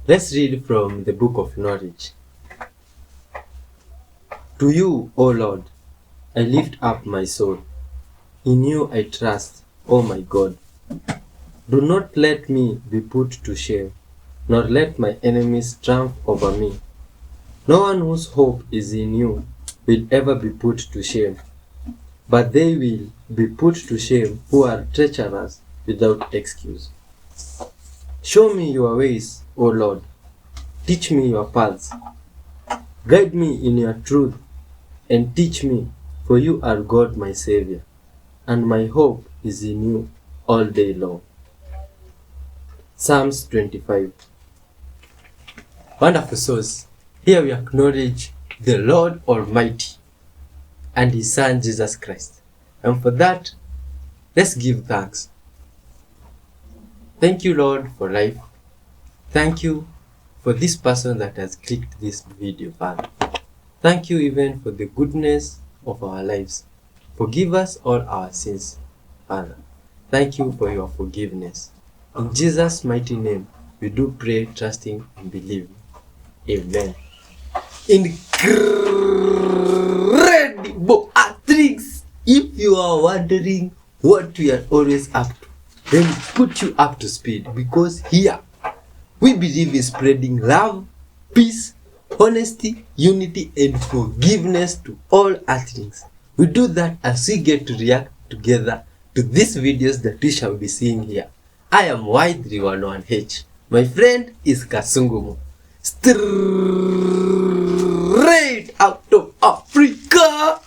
Let's read from the book of knowledge. To you, O Lord, I lift up my soul. In you I trust, O my God. Do not let me be put to shame, nor let my enemies triumph over me. No one whose hope is in you will ever be put to shame, but they will be put to shame who are treacherous without excuse. Show me your ways, O Lord. Teach me your paths. Guide me in your truth and teach me, for you are God my Savior, and my hope is in you all day long. Psalms 25. Wonderful source. Here we acknowledge the Lord Almighty and His Son Jesus Christ. And for that, let's give thanks. Thank you, Lord, for life. Thank you for this person that has clicked this video, Father. Thank you even for the goodness of our lives. Forgive us all our sins, Father. Thank you for your forgiveness. In Jesus' mighty name, we do pray, trusting and believing. Amen. Incredible tricks. If you are wondering what we are always up to, then put you up to speed, because here we believe in spreading love, peace, honesty, unity, and forgiveness to all earthlings. We do that as we get to react together to these videos that we shall be seeing here. I am Y311H. My friend is Kasungumo. Straight out of Africa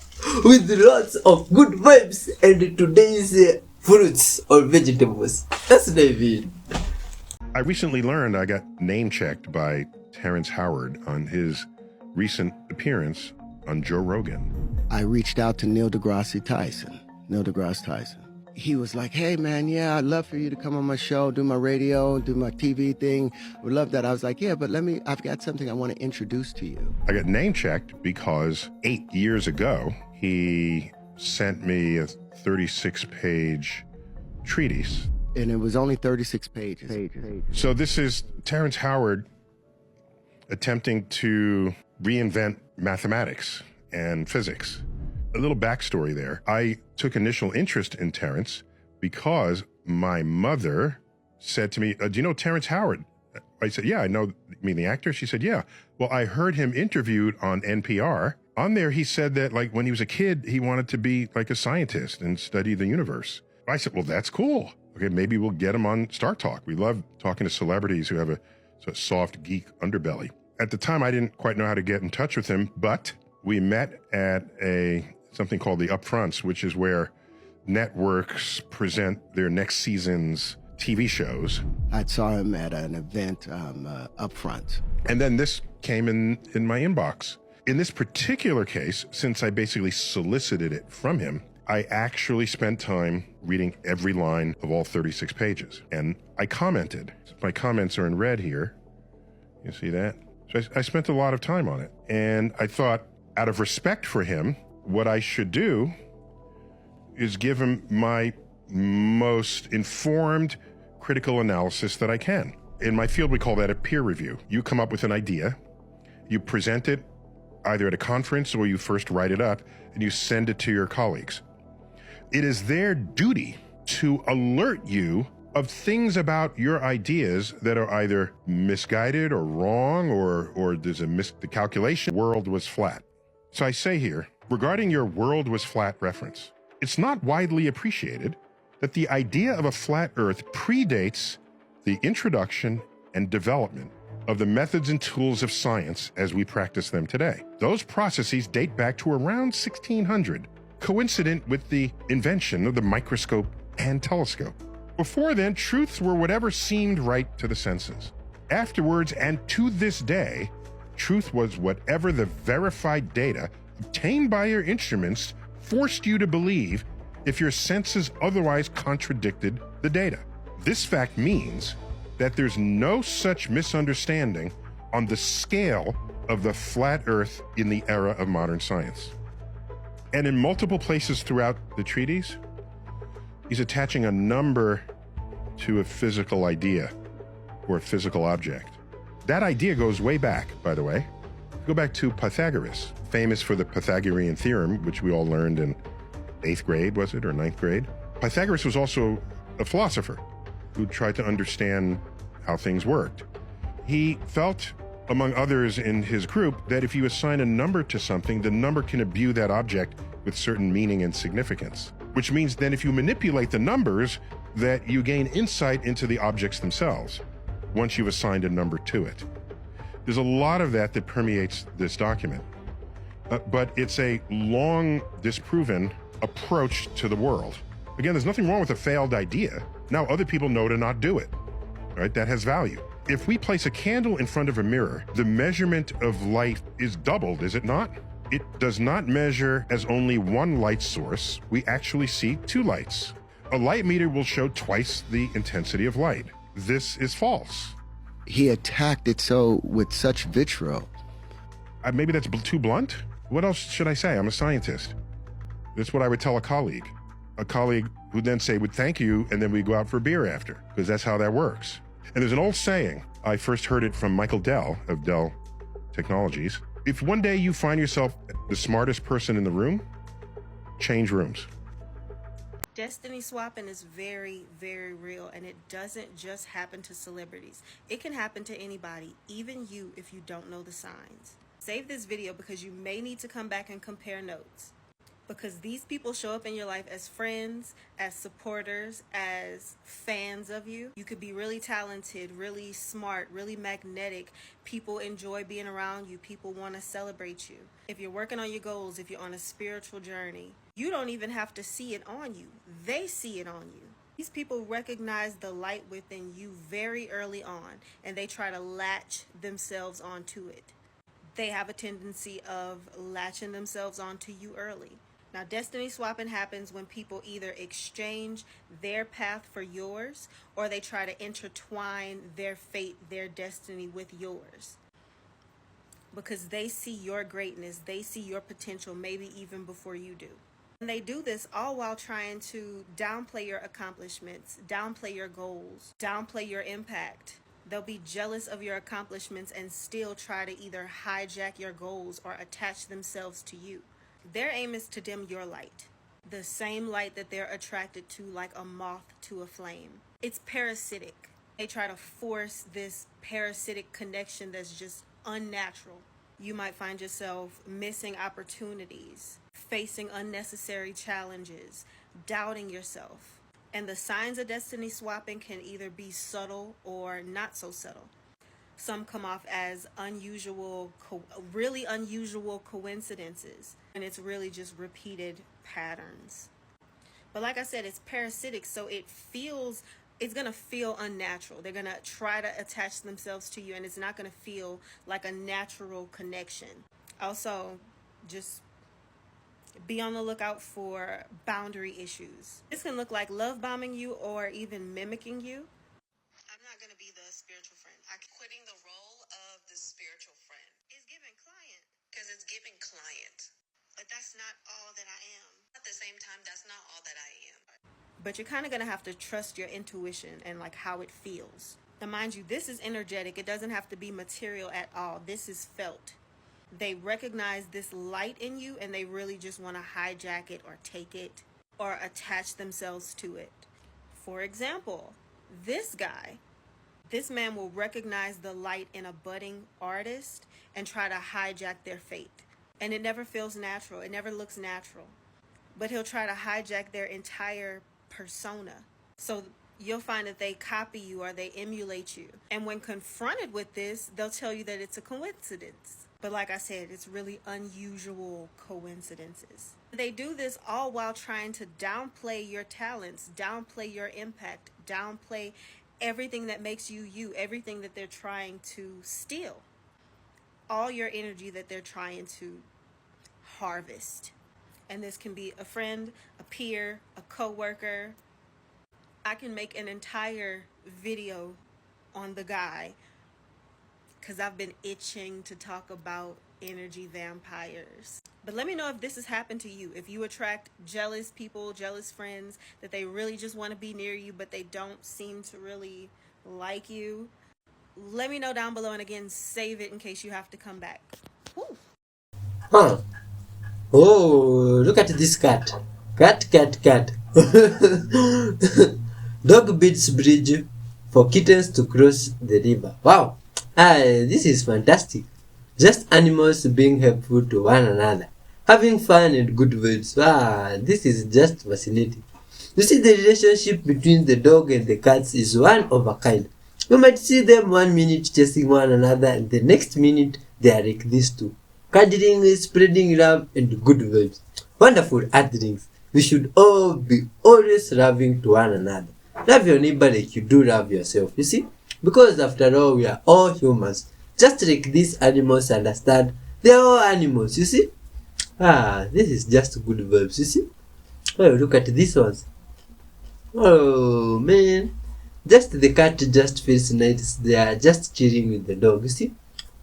with lots of good vibes and today's fruits or vegetables. That's David. I recently learned I got name checked by Terrence Howard on his recent appearance on Joe Rogan. I reached out to Neil deGrasse Tyson. He was like, hey man, yeah, I'd love for you to come on my show, do my radio, do my TV thing. Would love that. I was like, yeah, but I've got something I want to introduce to you. I got name checked because 8 years ago, he sent me a 36-page treatise. And it was only 36 pages. So this is Terrence Howard attempting to reinvent mathematics and physics. A little backstory there. I took initial interest in Terrence because my mother said to me, do you know Terrence Howard? I said, yeah, I know. You mean the actor? She said, yeah. Well, I heard him interviewed on NPR. On there, he said that like when he was a kid, he wanted to be like a scientist and study the universe. I said, well, that's cool. Okay, maybe we'll get him on Star Talk. We love talking to celebrities who have a sort of soft geek underbelly. At the time, I didn't quite know how to get in touch with him, but we met at something called the Upfronts, which is where networks present their next season's TV shows. I saw him at an event Upfront. And then this came in my inbox. In this particular case, since I basically solicited it from him, I actually spent time reading every line of all 36 pages. And I commented. My comments are in red here. You see that? So I spent a lot of time on it. And I thought, out of respect for him, what I should do is give him my most informed critical analysis that I can. In my field, we call that a peer review. You come up with an idea, you present it either at a conference or you first write it up and you send it to your colleagues. It is their duty to alert you of things about your ideas that are either misguided or wrong or there's the calculation world was flat. So I say here, regarding your world was flat reference, it's not widely appreciated that the idea of a flat Earth predates the introduction and development of the methods and tools of science as we practice them today. Those processes date back to around 1600, coincident with the invention of the microscope and telescope. Before then, truths were whatever seemed right to the senses. Afterwards, and to this day, truth was whatever the verified data obtained by your instruments forced you to believe if your senses otherwise contradicted the data. This fact means that there's no such misunderstanding on the scale of the flat Earth in the era of modern science. And in multiple places throughout the treatise, he's attaching a number to a physical idea or a physical object. That idea goes way back, by the way. Go back to Pythagoras, famous for the Pythagorean theorem, which we all learned in 8th grade, was it, or 9th grade? Pythagoras was also a philosopher who tried to understand how things worked. He felt, among others in his group, that if you assign a number to something, the number can imbue that object with certain meaning and significance, which means then if you manipulate the numbers, that you gain insight into the objects themselves once you've assigned a number to it. There's a lot of that permeates this document, but it's a long disproven approach to the world. Again, there's nothing wrong with a failed idea. Now other people know to not do it, right? That has value. If we place a candle in front of a mirror, the measurement of light is doubled, is it not? It does not measure as only one light source. We actually see two lights. A light meter will show twice the intensity of light. This is false. He attacked it with such vitriol. Maybe that's too blunt. What else should I say? I'm a scientist. That's what I would tell a colleague. A colleague who then say, would thank you, and then we go out for a beer after, because that's how that works. And there's an old saying, I first heard it from Michael Dell of Dell Technologies. If one day you find yourself the smartest person in the room, change rooms. Destiny swapping is very, very real, and it doesn't just happen to celebrities. It can happen to anybody, even you, if you don't know the signs. Save this video because you may need to come back and compare notes. Because these people show up in your life as friends, as supporters, as fans of you. You could be really talented, really smart, really magnetic. People enjoy being around you. People want to celebrate you. If you're working on your goals, if you're on a spiritual journey, you don't even have to see it on you. They see it on you. These people recognize the light within you very early on, and they try to latch themselves onto it. They have a tendency of latching themselves onto you early. Now, destiny swapping happens when people either exchange their path for yours, or they try to intertwine their fate, their destiny with yours. Because they see your greatness, they see your potential, maybe even before you do. And they do this all while trying to downplay your accomplishments, downplay your goals, downplay your impact. They'll be jealous of your accomplishments and still try to either hijack your goals or attach themselves to you. Their aim is to dim your light, the same light that they're attracted to like a moth to a flame. It's parasitic. They try to force this parasitic connection that's just unnatural. You might find yourself missing opportunities, facing unnecessary challenges, doubting yourself. And the signs of destiny swapping can either be subtle or not so subtle. Some come off as really unusual coincidences, and it's really just repeated patterns. But like I said, it's parasitic, so it's going to feel unnatural. They're going to try to attach themselves to you, and it's not going to feel like a natural connection. Also, just be on the lookout for boundary issues. This can look like love bombing you or even mimicking you. I'm not going to be the spiritual friend. Quitting the role of the spiritual friend is giving client, because it's giving client. But that's not all that I am. At the same time, that's not all that I am. But you're kind of going to have to trust your intuition and like how it feels. Now, mind you, this is energetic. It doesn't have to be material at all. This is felt. They recognize this light in you, and they really just want to hijack it or take it or attach themselves to it. For example, this man will recognize the light in a budding artist and try to hijack their fate. And it never feels natural. It never looks natural. But he'll try to hijack their entire persona. So you'll find that they copy you or they emulate you. And when confronted with this, they'll tell you that it's a coincidence. But like I said, it's really unusual coincidences. They do this all while trying to downplay your talents, downplay your impact, downplay everything that makes you you, everything that they're trying to steal, all your energy that they're trying to harvest. And this can be a friend, a peer, a coworker. I can make an entire video on the guy because I've been itching to talk about energy vampires. But let me know if this has happened to you. If you attract jealous people, jealous friends, that they really just want to be near you, but they don't seem to really like you. Let me know down below, and again, save it in case you have to come back. Woo. Huh. Oh, look at this cat. Cat, cat, cat. Dog builds bridge for kittens to cross the river. Wow. This is fantastic. Just animals being helpful to one another. Having fun and good vibes. This is just fascinating. You see, the relationship between the dog and the cats is one of a kind. You might see them 1 minute chasing one another, and the next minute they are like this too. Cuddling, spreading love and good vibes. Wonderful earthlings. We should all be always loving to one another. Love your neighbor like you do love yourself, you see? Because after all, we are all humans. Just like these animals understand, they are all animals, you see? This is just good vibes, you see? Oh, look at these ones. Oh, man. Just the cat just feels nice. They are just chilling with the dog, you see?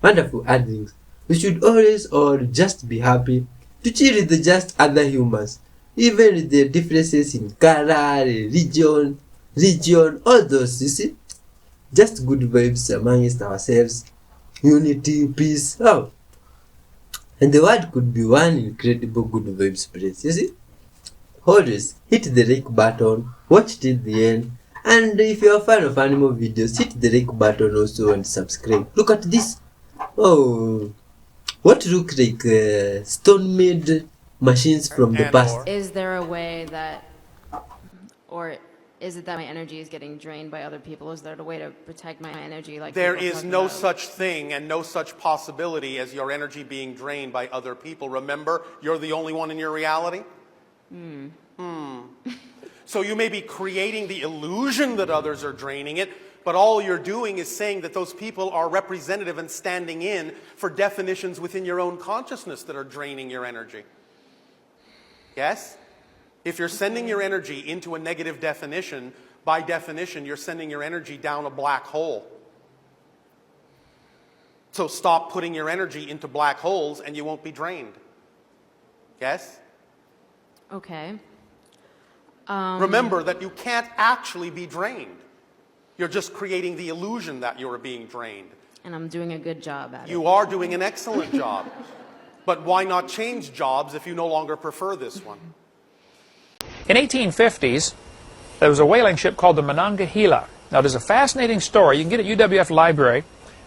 Wonderful earthlings. We should always all just be happy to chill with the just other humans, even with their differences in color, religion, all those, you see? Just good vibes amongst ourselves, unity, peace. Oh, and the world could be one incredible good vibes place, you see? Always hit the like button, watch till the end, and if you're a fan of animal videos, hit the like button also and subscribe. Look at this. Oh, what look like stone-made machines from the past. Is there a way that, or is it that my energy is getting drained by other people? Is there a way to protect my energy? Like there is no such thing and no such possibility as your energy being drained by other people. Remember, you're the only one in your reality. So you may be creating the illusion that others are draining it, but all you're doing is saying that those people are representative and standing in for definitions within your own consciousness that are draining your energy. Yes? If you're sending your energy into a negative definition, by definition, you're sending your energy down a black hole. So stop putting your energy into black holes and you won't be drained. Yes? Okay. Remember that you can't actually be drained. You're just creating the illusion that you're being drained. And I'm doing a good job at it. You are doing an excellent job. But why not change jobs if you no longer prefer this one? In 1850s, there was a whaling ship called the Mananga Hila. Now, there's a fascinating story. You can get it at UWF Library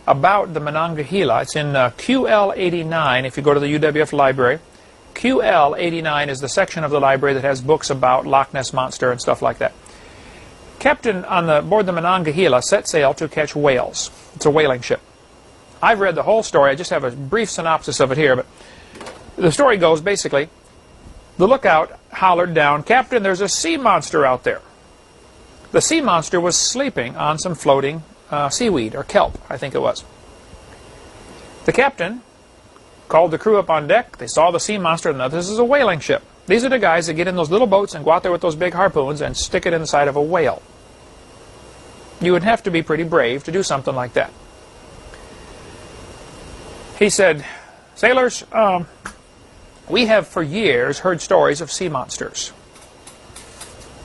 about the Mananga Hila. It's in QL 89 if you go to the UWF Library. QL 89 is the section of the library that has books about Loch Ness Monster and stuff like that. Captain on board the Mananga Hila set sail to catch whales. It's a whaling ship. I've read the whole story. I just have a brief synopsis of it here, but the story goes basically, the lookout hollered down, "Captain, there's a sea monster out there." The sea monster was sleeping on some floating seaweed, or kelp, I think it was. The captain called the crew up on deck. They saw the sea monster. Now, this is a whaling ship. These are the guys that get in those little boats and go out there with those big harpoons and stick it inside of a whale. You would have to be pretty brave to do something like that. He said, "Sailors, we have for years heard stories of sea monsters.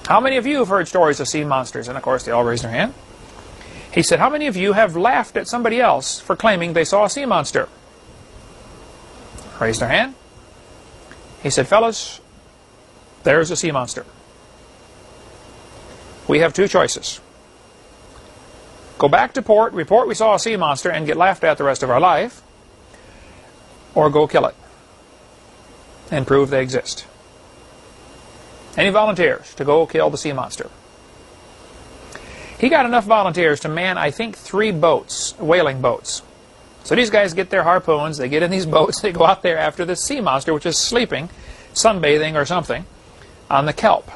How many of you have heard stories of sea monsters?" And of course they all raised their hand. He said, "How many of you have laughed at somebody else for claiming they saw a sea monster?" Raised their hand. He said, "Fellas, there's a sea monster. We have two choices. Go back to port, report we saw a sea monster, and get laughed at the rest of our life, or go kill it and prove they exist. Any volunteers to go kill the sea monster?" He got enough volunteers to man, I think, 3 boats, whaling boats. So these guys get their harpoons, they get in these boats, they go out there after this sea monster, which is sleeping, sunbathing or something, on the kelp.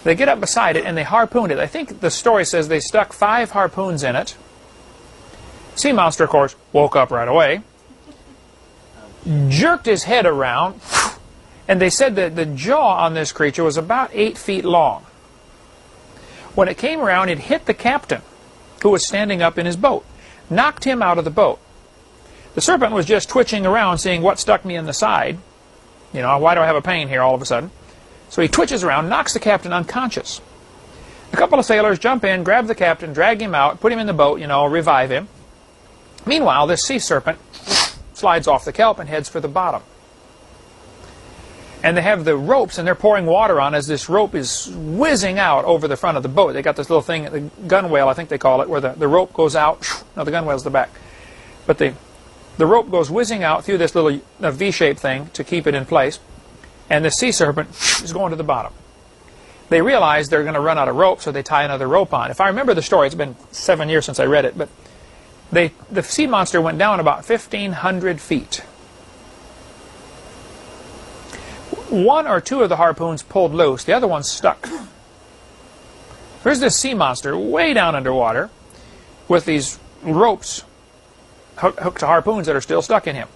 They get up beside it and they harpoon it. I think the story says they stuck 5 harpoons in it. Sea monster, of course, woke up right away, jerked his head around, and they said that the jaw on this creature was about 8 feet long. When it came around, it hit the captain, who was standing up in his boat, knocked him out of the boat. The serpent was just twitching around, seeing what stuck me in the side. You know, why do I have a pain here all of a sudden? So he twitches around, knocks the captain unconscious. A couple of sailors jump in, grab the captain, drag him out, put him in the boat, revive him. Meanwhile, this sea serpent slides off the kelp and heads for the bottom. And they have the ropes, and they're pouring water on as this rope is whizzing out over the front of the boat. They got this little thing, the gunwale, I think they call it, where the rope goes out. No, the gunwale's the back. But the rope goes whizzing out through this little V-shaped thing to keep it in place. And the sea serpent is going to the bottom. They realize they're going to run out of rope, so they tie another rope on. If I remember the story, it's been 7 years since I read it, but the sea monster went down about 1,500 feet. One or two of the harpoons pulled loose. The other one stuck. There's this sea monster way down underwater with these ropes hooked to harpoons that are still stuck in him.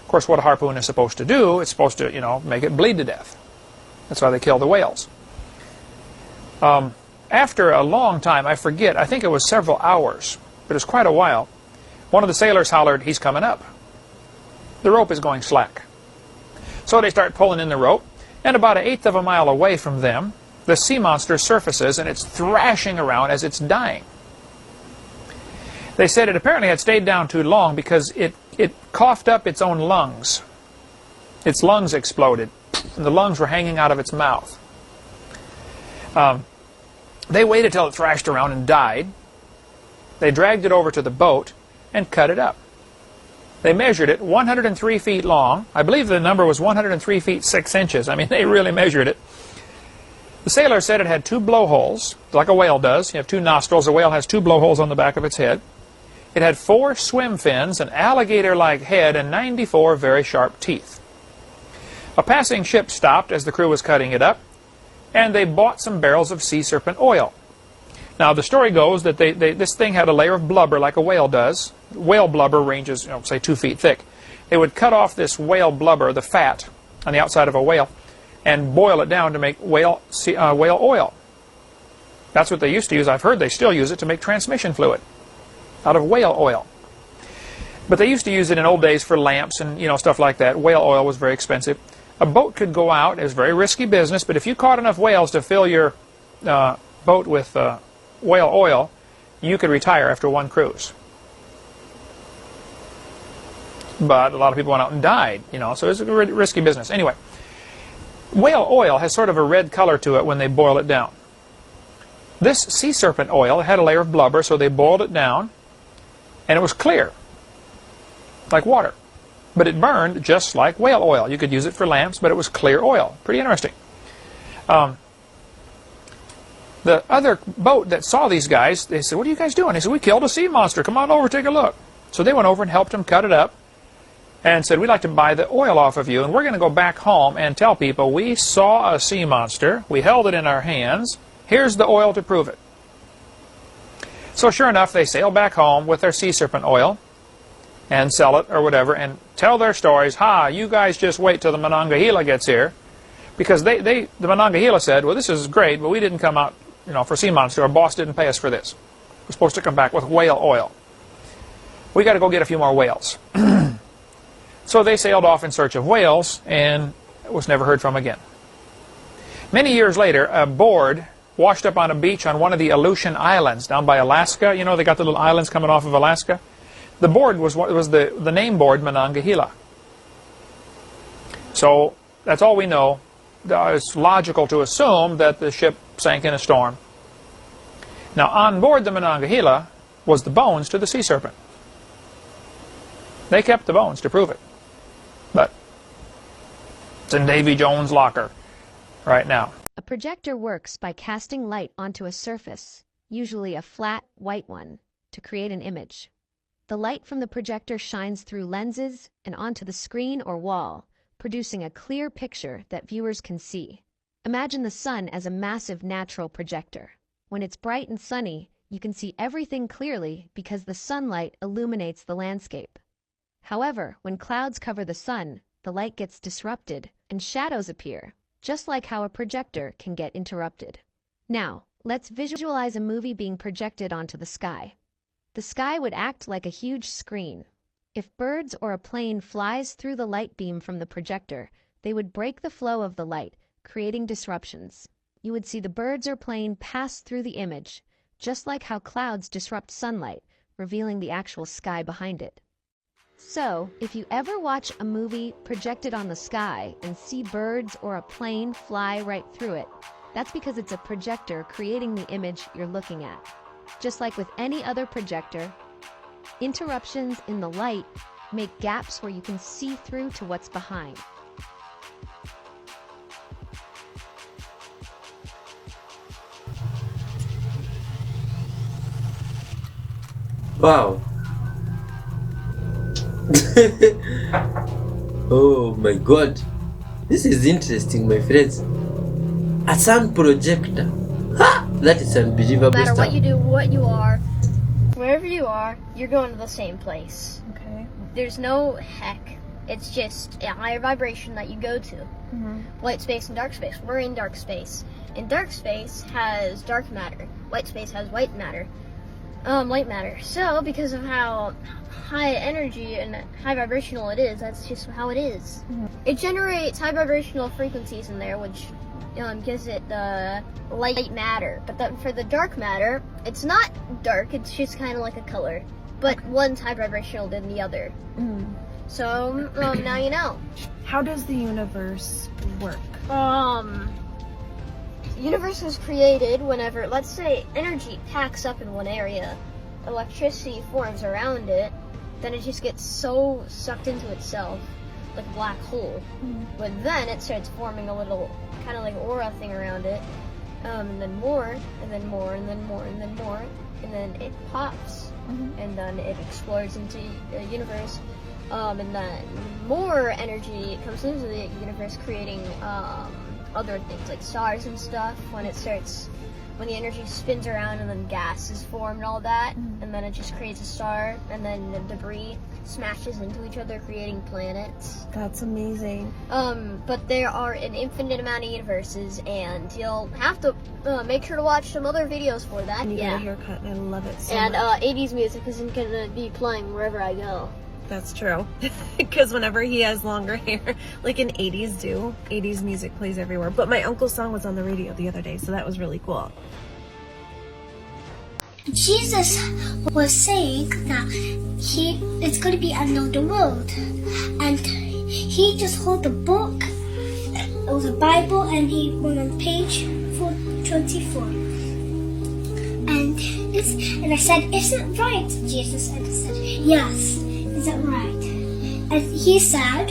Of course, what a harpoon is supposed to do, it's supposed to, make it bleed to death. That's why they kill the whales. After a long time, I forget, I think it was several hours, but it was quite a while, one of the sailors hollered, "He's coming up." The rope is going slack. So they start pulling in the rope, and about 1/8 of a mile away from them, the sea monster surfaces, and it's thrashing around as it's dying. They said it apparently had stayed down too long because it coughed up its own lungs. Its lungs exploded, and the lungs were hanging out of its mouth. They waited till it thrashed around and died. They dragged it over to the boat and cut it up. They measured it 103 feet long. I believe the number was 103 feet 6 inches. I mean, they really measured it. The sailor said it had 2 blowholes, like a whale does. You have 2 nostrils. A whale has 2 blowholes on the back of its head. It had 4 swim fins, an alligator-like head, and 94 very sharp teeth. A passing ship stopped as the crew was cutting it up, and they bought some barrels of sea serpent oil. Now, the story goes that this thing had a layer of blubber like a whale does. Whale blubber ranges, say 2 feet thick. They would cut off this whale blubber, the fat on the outside of a whale, and boil it down to make whale oil. That's what they used to use. I've heard they still use it to make transmission fluid out of whale oil. But they used to use it in old days for lamps and stuff like that. Whale oil was very expensive. A boat could go out. It was very risky business, but if you caught enough whales to fill your boat with whale oil, you could retire after one cruise. But a lot of people went out and died, so it was a risky business. Anyway, whale oil has sort of a red color to it when they boil it down. This sea serpent oil had a layer of blubber, so they boiled it down, and it was clear, like water. But it burned just like whale oil. You could use it for lamps, but it was clear oil. Pretty interesting. The other boat that saw these guys, they said, "What are you guys doing?" They said, "We killed a sea monster. Come on over, take a look." So they went over and helped them cut it up and said, "We'd like to buy the oil off of you, and we're going to go back home and tell people we saw a sea monster. We held it in our hands. Here's the oil to prove it." So sure enough, they sail back home with their sea serpent oil and sell it or whatever and tell their stories. "Ha, you guys just wait till the Mananga Hila gets here." Because the Mananga Hila said, "Well, this is great, but we didn't come out for sea monster. Our boss didn't pay us for this. We're supposed to come back with whale oil. We got to go get a few more whales." So they sailed off in search of whales and was never heard from again. Many years later, a board washed up on a beach on one of the Aleutian Islands down by Alaska. They got the little islands coming off of Alaska. The board was the name board Mananga Hila. So that's all we know. It's logical to assume that the ship sank in a storm. Now, on board the Mananga Hila was the bones to the sea serpent. They kept the bones to prove it. But it's in Davy Jones' locker right now. A projector works by casting light onto a surface, usually a flat, white one, to create an image. The light from the projector shines through lenses and onto the screen or wall, producing a clear picture that viewers can see. Imagine the sun as a massive natural projector. When it's bright and sunny, you can see everything clearly because the sunlight illuminates the landscape. However, when clouds cover the sun, the light gets disrupted and shadows appear, just like how a projector can get interrupted. Now, let's visualize a movie being projected onto the sky. The sky would act like a huge screen. If birds or a plane flies through the light beam from the projector, they would break the flow of the light, creating disruptions. you would see the birds or plane pass through the image, just like how clouds disrupt sunlight, revealing the actual sky behind it. So, if you ever watch a movie projected on the sky and see birds or a plane fly right through it, that's because it's a projector creating the image you're looking at. Just like with any other projector, interruptions in the light make gaps where you can see through to what's behind. Wow. Oh my god. This is interesting, my friends. A sun projector. Ha! That is unbelievable No matter stuff. what you do, what you are, wherever you are, you're going to the same place. Okay. There's no heck. It's just a higher vibration that you go to. Mm-hmm. White space and dark space. We're in dark space. And dark space has dark matter. White space has white matter. Light matter. So, because of how high energy and high vibrational it is, that's just how it is. Mm-hmm. It generates high vibrational frequencies in there, which gives it the light matter. But for the dark matter, it's not dark, it's just kind of like a color. But one's high vibrational than the other. Mm-hmm. So, now you know. How does the universe work? The universe was created whenever, let's say, energy packs up in one area, electricity forms around it, then it just gets so sucked into itself, like a black hole. Mm-hmm. But then it starts forming a little kind of like aura thing around it, and then more, and then more, and then more, and then more, and then it pops, Mm-hmm. and then it explodes into the universe, and then more energy comes into the universe, creating other things like stars and stuff. When the energy spins around and then gas is formed and all that, and then it just creates a star, and then the debris smashes into each other, creating planets. That's amazing. But there are an infinite amount of universes, and you'll have to make sure to watch some other videos for that. And you yeah. got a haircut, and I love it so And much. 80s music isn't gonna be playing wherever I go. That's true. Because whenever he has longer hair, like in 80s do, 80s music plays everywhere. But my uncle's song was on the radio the other day, so that was really cool. Jesus was saying that it's going to be another world, and he just held a book. It was a Bible, and he went on page 424. And I said, "Is it right, Jesus?" And he said, "Yes, is it right?" And he said,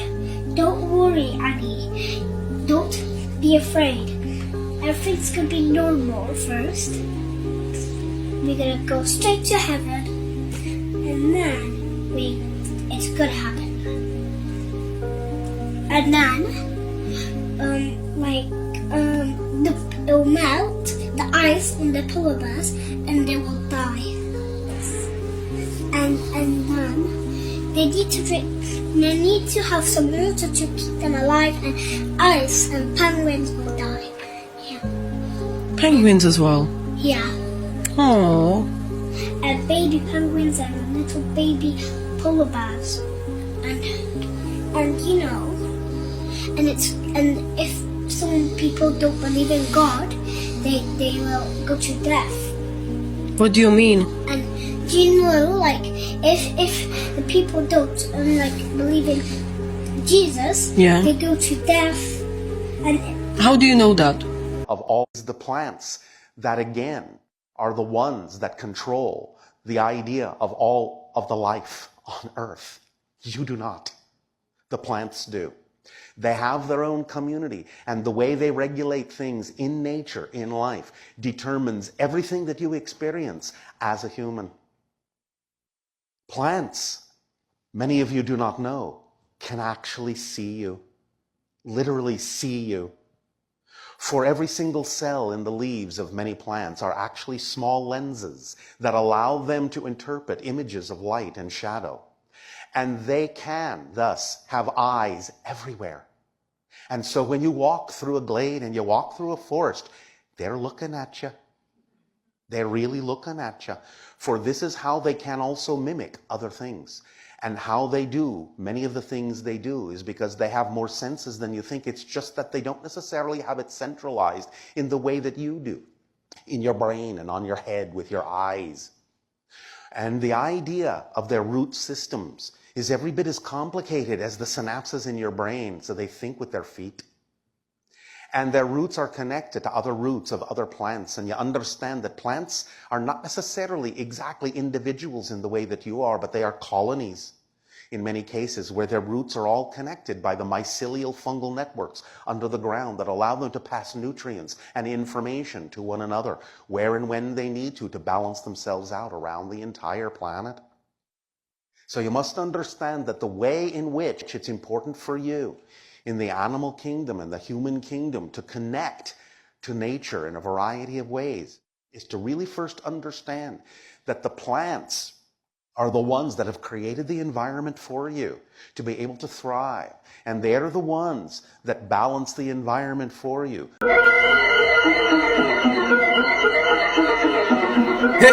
"Don't worry, Annie. Don't be afraid. Everything's gonna be normal first. We're gonna go straight to heaven, and then it's gonna happen. And then, it'll melt the ice in the polar bears, and they will die. And then they need to drink. They need to have some water to keep them alive, and ice and penguins will die. Yeah. Penguins as well. Yeah. Oh. And baby penguins and little baby polar bears, and and if some people don't believe in God, they will go to death. What do you mean? And do you know, like, if the people don't believe in Jesus, Yeah. they go to death. And How do you know that? Of all the plants that again are the ones that control the idea of all of the life on earth. You do not. The plants do. They have their own community, and the way they regulate things in nature, in life, determines everything that you experience as a human. Plants, many of you do not know, can actually see you, literally see you. For every single cell in the leaves of many plants are actually small lenses that allow them to interpret images of light and shadow. And they can, thus, have eyes everywhere. And so when you walk through a glade and you walk through a forest, they're looking at you. They're really looking at you. For this is how they can also mimic other things. And how they do many of the things they do is because they have more senses than you think. It's just that they don't necessarily have it centralized in the way that you do, in your brain and on your head with your eyes. And the idea of their root systems is every bit as complicated as the synapses in your brain, so they think with their feet. And their roots are connected to other roots of other plants. And you understand that plants are not necessarily exactly individuals in the way that you are, but they are colonies in many cases where their roots are all connected by the mycelial fungal networks under the ground that allow them to pass nutrients and information to one another where and when they need to balance themselves out around the entire planet. So you must understand that the way in which it's important for you in the animal kingdom and the human kingdom to connect to nature in a variety of ways is to really first understand that the plants are the ones that have created the environment for you to be able to thrive. And they're the ones that balance the environment for you. Hey,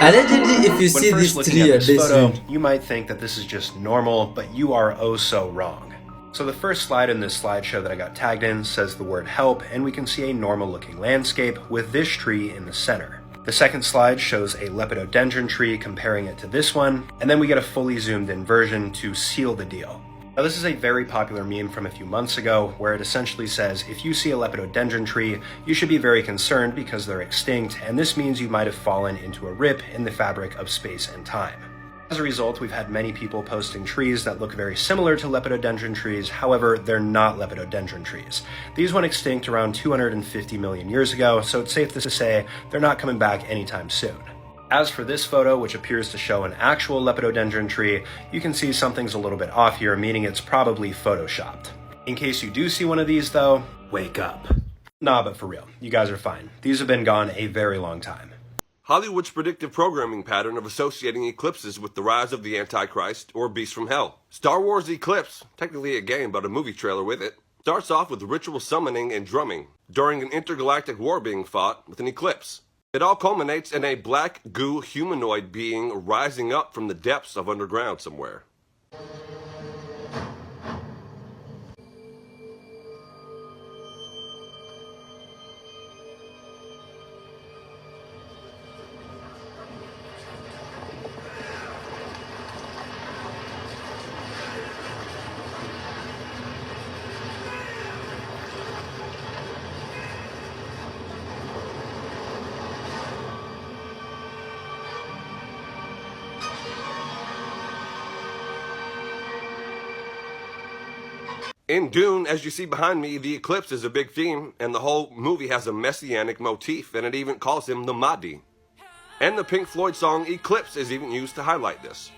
allegedly, if you see these three at this photo, you might think that this is just normal, but you are oh so wrong. So the first slide in this slideshow that I got tagged in says the word help, and we can see a normal looking landscape with this tree in the center. The second slide shows a lepidodendron tree comparing it to this one, and then we get a fully zoomed in version to seal the deal. Now this is a very popular meme from a few months ago where it essentially says if you see a lepidodendron tree, you should be very concerned because they're extinct, and this means you might have fallen into a rip in the fabric of space and time. As a result, we've had many people posting trees that look very similar to lepidodendron trees, however, they're not lepidodendron trees. These went extinct around 250 million years ago, so it's safe to say they're not coming back anytime soon. As for this photo, which appears to show an actual lepidodendron tree, you can see something's a little bit off here, meaning it's probably photoshopped. In case you do see one of these though, wake up. Nah, but for real, you guys are fine. These have been gone a very long time. Hollywood's predictive programming pattern of associating eclipses with the rise of the Antichrist or beast from hell. Star Wars Eclipse, technically a game but a movie trailer with it, starts off with ritual summoning and drumming during an intergalactic war being fought with an eclipse. It all culminates in a black goo humanoid being rising up from the depths of underground somewhere. In Dune, as you see behind me, the eclipse is a big theme, and the whole movie has a messianic motif, and it even calls him the Mahdi. And the Pink Floyd song Eclipse is even used to highlight this.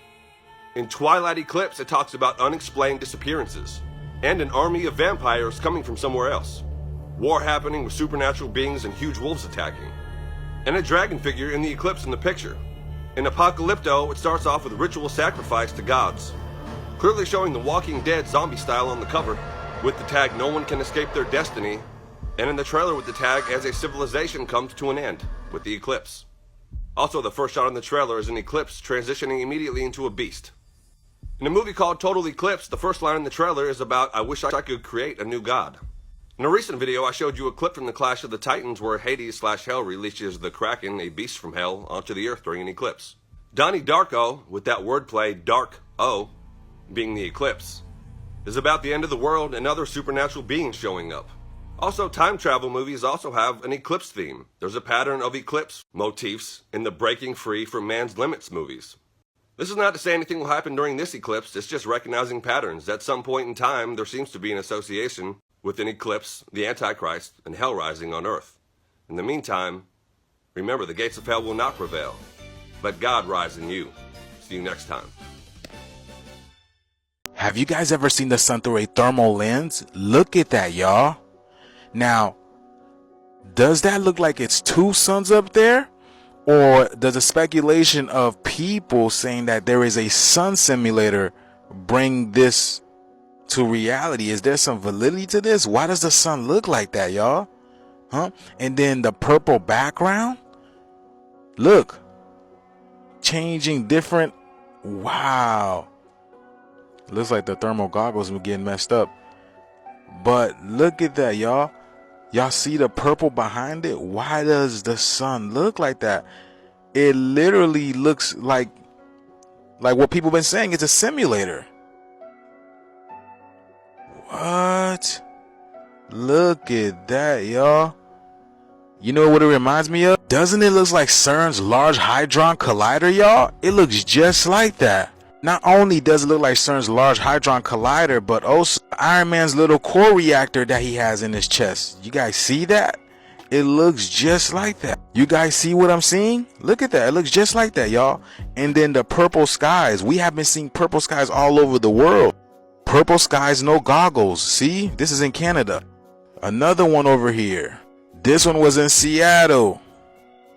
In Twilight Eclipse, it talks about unexplained disappearances, and an army of vampires coming from somewhere else. War happening with supernatural beings and huge wolves attacking. And a dragon figure in the eclipse in the picture. In Apocalypto, it starts off with a ritual sacrifice to gods, clearly showing the Walking Dead zombie style on the cover, with the tag "No one can escape their destiny," and in the trailer with the tag "As a civilization comes to an end," with the eclipse. Also, the first shot in the trailer is an eclipse transitioning immediately into a beast. In a movie called Total Eclipse, the first line in the trailer is about "I wish I could create a new god." In a recent video, I showed you a clip from the Clash of the Titans where Hades/Hell releases the Kraken, a beast from hell, onto the earth during an eclipse. Donnie Darko, with that wordplay "Dark O," being the eclipse, is about the end of the world and other supernatural beings showing up. Also, time travel movies also have an eclipse theme. There's a pattern of eclipse motifs in the Breaking Free from Man's Limits movies. This is not to say anything will happen during this eclipse, it's just recognizing patterns. At some point in time, there seems to be an association with an eclipse, the Antichrist, and hell rising on earth. In the meantime, remember, the gates of hell will not prevail. Let God rise in you. See you next time. Have you guys ever seen the sun through a thermal lens? Look at that, y'all. Now, does that look like it's two suns up there? Or does the speculation of people saying that there is a sun simulator bring this to reality? Is there some validity to this? Why does the sun look like that, y'all? And then the purple background? Look, changing different. Wow. Looks like the thermal goggles were getting messed up. But look at that, y'all. Y'all see the purple behind it? Why does the sun look like that? It literally looks like what people been saying. It's a simulator. What? Look at that, y'all. You know what it reminds me of? Doesn't it look like CERN's Large Hadron Collider, y'all? It looks just like that. Not only does it look like CERN's Large Hadron Collider, but also Iron Man's little core reactor that he has in his chest. You guys see that? It looks just like that. You guys see what I'm seeing? Look at that. It looks just like that, y'all. And then the purple skies. We have been seeing purple skies all over the world. Purple skies, no goggles. See? This is in Canada. Another one over here. This one was in Seattle.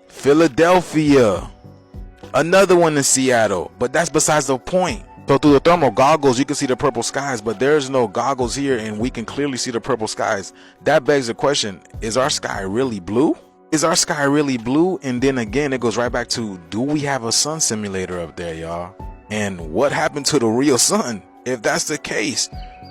Philadelphia. Another one in Seattle. But that's besides the point. So through the thermal goggles, you can see the purple skies, but there's no goggles here, and we can clearly see the purple skies. That begs the question, is our sky really blue? Is our sky really blue? And then again, it goes right back to, do we have a sun simulator up there, y'all? And what happened to the real sun? If that's the case,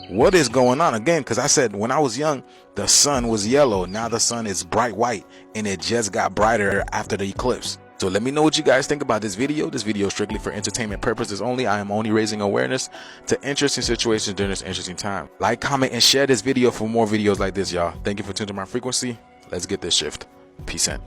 what is going on? Again, because I said when I was young, the sun was yellow. Now the sun is bright white, and it just got brighter after the eclipse. So let me know what you guys think about this video. This video is strictly for entertainment purposes only. I am only raising awareness to interesting situations during this interesting time. Like, comment, and share this video for more videos like this, y'all. Thank you for tuning to my frequency. Let's get this shift. Peace out.